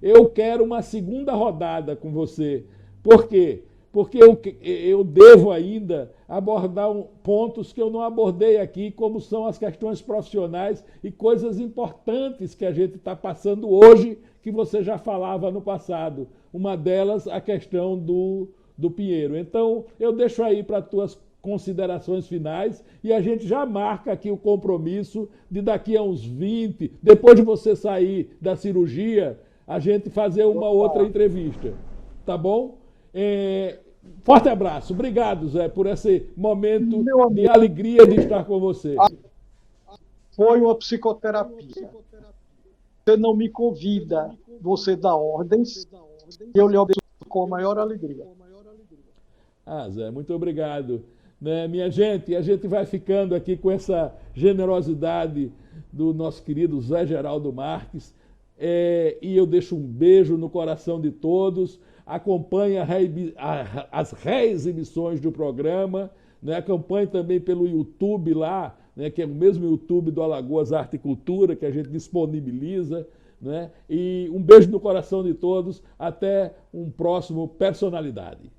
eu quero uma segunda rodada com você. Por quê? Porque eu devo ainda abordar pontos que eu não abordei aqui, como são as questões profissionais e coisas importantes que a gente está passando hoje, que você já falava no passado. Uma delas, a questão do Pinheiro. Então, eu deixo aí para tuas considerações finais e a gente já marca aqui o compromisso de daqui a uns 20, depois de você sair da cirurgia, a gente fazer uma outra entrevista. Tá bom? Forte abraço. Obrigado, Zé, por esse momento de alegria de estar com você. Foi uma psicoterapia. Você não me convida, você dá ordens, eu lhe obedeço com a maior alegria. Zé, muito obrigado. Né, minha gente, a gente vai ficando aqui com essa generosidade do nosso querido Zé Geraldo Marques, e eu deixo um beijo no coração de todos. Acompanhe as reexibições do programa né? Acompanhe também pelo YouTube lá, né? Que é o mesmo YouTube do Alagoas Arte e Cultura, que a gente disponibiliza. Né? E um beijo no coração de todos. Até um próximo Personalidade.